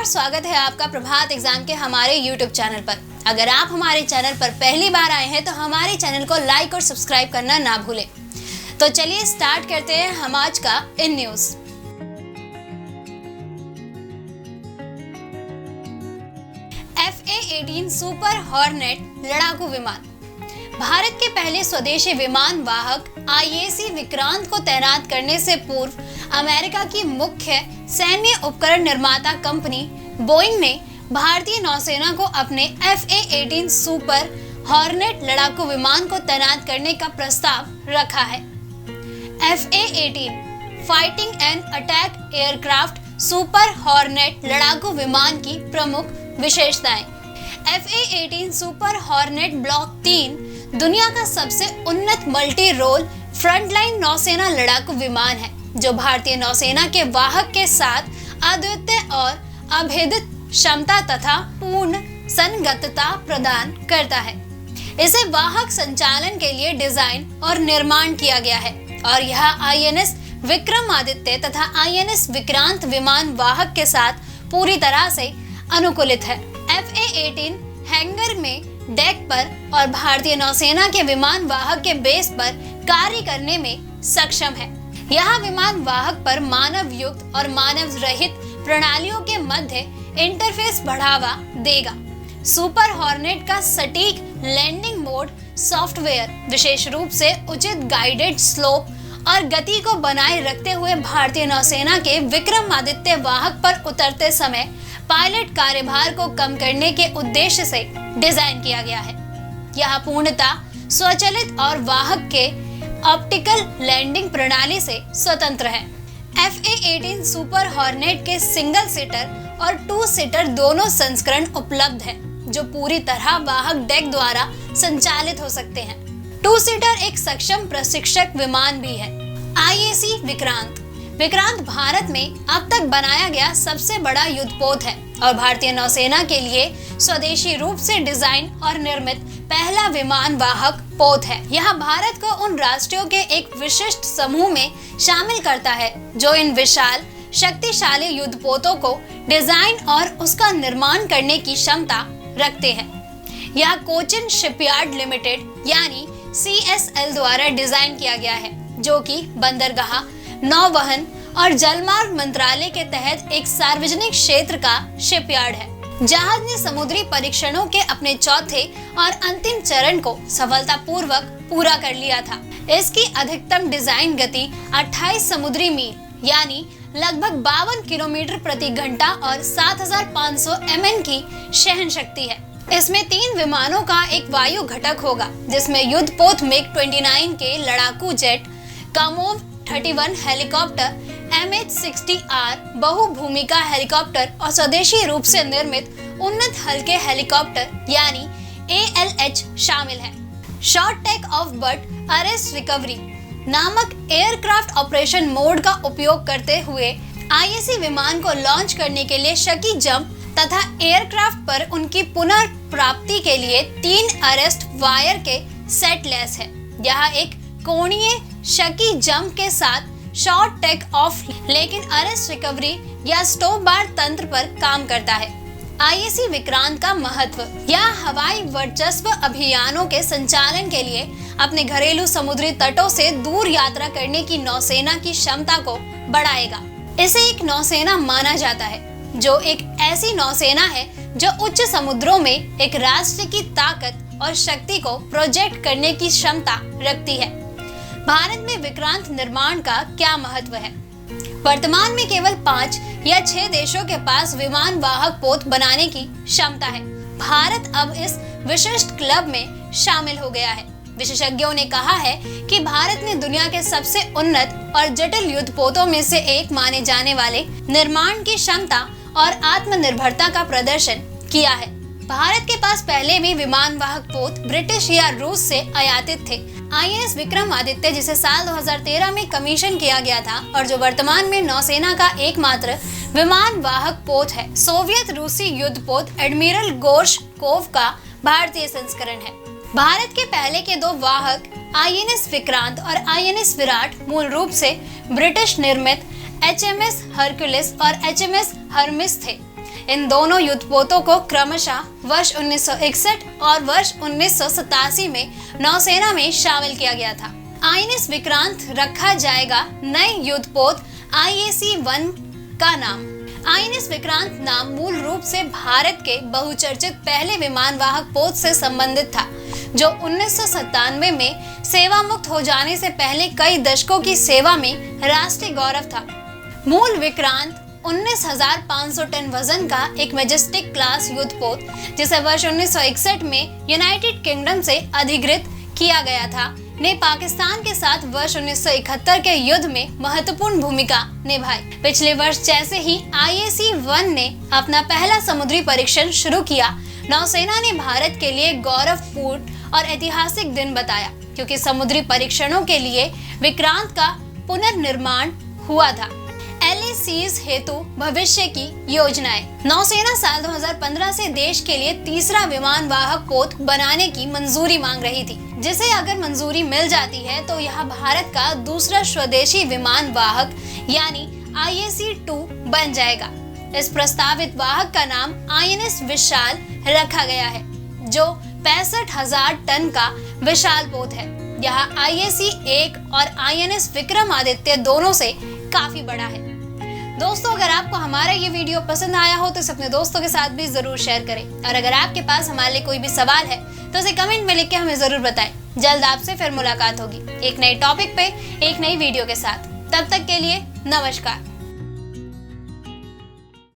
नमस्कार, स्वागत है आपका प्रभात एग्जाम के हमारे YouTube चैनल पर। अगर आप हमारे चैनल पर पहली बार आए हैं तो हमारे चैनल को लाइक और सब्सक्राइब करना ना भूलें। तो चलिए स्टार्ट करते हैं हम आज का in news. FA-18 super hornet लड़ाकू विमान। भारत के पहले स्वदेशी विमान वाहक IAC विक्रांत को तैनात करने से पूर्व अमेरिका की मुख्य सैन्य उपकरण निर्माता कंपनी बोइंग ने भारतीय नौसेना को अपने FA-18 सुपर हॉर्नेट लड़ाकू विमान को तैनात करने का प्रस्ताव रखा है। FA-18 fighting and attack aircraft super hornet लड़ाकू विमान की प्रमुख विशेषताएं। FA-18 सुपर हॉर्नेट ब्लॉक 3 दुनिया का सबसे उन्नत मल्टी रोल फ्रंटलाइन नौसेना लड़ाकू विमान है, जो भारतीय नौसेना के वाहक के साथ अद्वितीय और अभेदित क्षमता तथा पूर्ण संगतता प्रदान करता है। इसे वाहक संचालन के लिए डिजाइन और निर्माण किया गया है और यह INS विक्रमादित्य तथा INS विक्रांत विमान वाहक के साथ पूरी तरह से अनुकूलित है। FA-18 हैंगर में डेक पर और भारतीय नौसेना के विमान वाहक के बेस पर कार्य करने में सक्षम है। यह विमान वाहक पर मानव युक्त और मानव रहित प्रणालियों के मध्य इंटरफेस बढ़ावा देगा। सुपर हॉर्नेट का सटीक लैंडिंग मोड सॉफ्टवेयर विशेष रूप से उचित गाइडेड स्लोप और गति को बनाए रखते हुए भारतीय नौसेना के विक्रमादित्य वाहक पर उतरते समय पायलट कार्यभार को कम करने के उद्देश्य से डिजाइन किया गया है। यह पूर्णतः स्वचालित और वाहक के ऑप्टिकल लैंडिंग प्रणाली से स्वतंत्र है। FA-18 सुपर हॉर्नेट के सिंगल सीटर और 2 सीटर दोनों संस्करण उपलब्ध है, जो पूरी तरह वाहक डेक द्वारा संचालित हो सकते हैं। 2 सीटर एक सक्षम प्रशिक्षक विमान भी है। IAC विक्रांत भारत में अब तक बनाया गया सबसे बड़ा युद्धपोत है और भारतीय नौसेना के लिए स्वदेशी रूप से डिजाइन और निर्मित पहला विमान वाहक पोत है। यह भारत को उन राष्ट्रों के एक विशिष्ट समूह में शामिल करता है जो इन विशाल शक्तिशाली युद्धपोतों को डिजाइन और उसका निर्माण करने की क्षमता रखते हैं। यह कोचिन शिपयार्ड लिमिटेड यानी CSL द्वारा डिजाइन किया गया है, जो कि बंदरगाह, नौवहन और जलमार्ग मंत्रालय के तहत एक सार्वजनिक क्षेत्र का शिपयार्ड है। जहाज ने समुद्री परीक्षणों के अपने चौथे और अंतिम चरण को सफलतापूर्वक पूरा कर लिया था। इसकी अधिकतम डिजाइन गति 28 समुद्री मील यानी लगभग 52 किलोमीटर प्रति घंटा और 7500 MN की सहन शक्ति है। इसमें 3 विमानों का एक वायु घटक होगा, जिसमें युद्धपोत MiG-29 के लड़ाकू जेट, कामोव 31 हेलीकॉप्टर, MH-60R बहुभूमिका हेलीकॉप्टर और स्वदेशी रूप से निर्मित उन्नत हल्के हेलीकॉप्टर यानी ALH शामिल है। Short take off but arrest recovery नामक एयरक्राफ्ट ऑपरेशन मोड का उपयोग करते हुए IAC विमान को लॉन्च करने के लिए शकी जंप तथा एयरक्राफ्ट पर उनकी पुनर्प्राप्ति के लिए 3 अरेस्ट वायर के सेट लैस है। यह एक कोणीय शकी जंप के साथ शॉर्ट टेक ऑफ लेकिन अरेस्ट रिकवरी या स्टॉप बार तंत्र पर काम करता है। IAC विक्रांत का महत्व। यह हवाई वर्चस्व अभियानों के संचालन के लिए अपने घरेलू समुद्री तटों से दूर यात्रा करने की नौसेना की क्षमता को बढ़ाएगा। इसे एक नौसेना माना जाता है, जो एक ऐसी नौसेना है जो उच्च समुद्रों में एक राष्ट्र की ताकत और शक्ति को प्रोजेक्ट करने की क्षमता रखती है। भारत में विक्रांत निर्माण का क्या महत्व है? वर्तमान में केवल 5 या 6 देशों के पास विमान वाहक पोत बनाने की क्षमता है। भारत अब इस विशिष्ट क्लब में शामिल हो गया है। विशेषज्ञों ने कहा है कि भारत ने दुनिया के सबसे उन्नत और जटिल युद्धपोतों में से एक माने जाने वाले निर्माण की क्षमता और आत्मनिर्भरता का प्रदर्शन किया है। भारत के पास पहले भी विमान वाहक पोत ब्रिटिश या रूस से आयातित थे। INS विक्रमादित्य, जिसे साल 2013 में कमीशन किया गया था और जो वर्तमान में नौसेना का एकमात्र विमान वाहक पोत है, सोवियत रूसी युद्धपोत एडमिरल गोर्शकोव का भारतीय संस्करण है। भारत के पहले के 2 वाहक INS विक्रांत और INS विराट मूल रूप से ब्रिटिश निर्मित HMS हरक्यूलिस और HMS हर्मिस थे। इन दोनों युद्धपोतों को क्रमशः वर्ष 1961 और वर्ष 1987 में नौसेना में शामिल किया गया था। आईएनएस विक्रांत रखा जाएगा नए युद्धपोत IAC-1 का नाम। आईएनएस विक्रांत नाम मूल रूप से भारत के बहुचर्चित पहले विमान वाहक पोत से संबंधित था, जो 1997 में सेवा मुक्त हो जाने से पहले कई दशकों की सेवा में राष्ट्रीय गौरव था। मूल विक्रांत 19,500 टन वजन का एक मैजेस्टिक क्लास युद्धपोत, जिसे वर्ष 1961 में यूनाइटेड किंगडम से अधिकृत किया गया था, ने पाकिस्तान के साथ वर्ष 1971 के युद्ध में महत्वपूर्ण भूमिका निभाई। पिछले वर्ष जैसे ही IAC-1 ने अपना पहला समुद्री परीक्षण शुरू किया, नौसेना ने भारत के लिए गौरवपूर्ण और ऐतिहासिक दिन बताया, क्योंकि समुद्री परीक्षणों के लिए विक्रांत का पुनर्निर्माण हुआ था। LACs हेतु भविष्य की योजनाएं। नौसेना साल 2015 से देश के लिए तीसरा विमान वाहक पोत बनाने की मंजूरी मांग रही थी, जिसे अगर मंजूरी मिल जाती है तो यह भारत का दूसरा स्वदेशी विमान वाहक यानी IAC-2 बन जाएगा। इस प्रस्तावित वाहक का नाम INS विशाल रखा गया है, जो 65,000 टन का विशाल पोत है। यह IAC-1 और INS विक्रमादित्य दोनों से काफी बड़ा है। दोस्तों, अगर आपको हमारा ये वीडियो पसंद आया हो तो इसे अपने दोस्तों के साथ भी जरूर शेयर करें, और अगर आपके पास हमारे लिए कोई भी सवाल है तो उसे कमेंट में लिख के हमें जरूर बताएं। जल्द आपसे फिर मुलाकात होगी एक नए टॉपिक पे एक नई वीडियो के साथ। तब तक के लिए नमस्कार।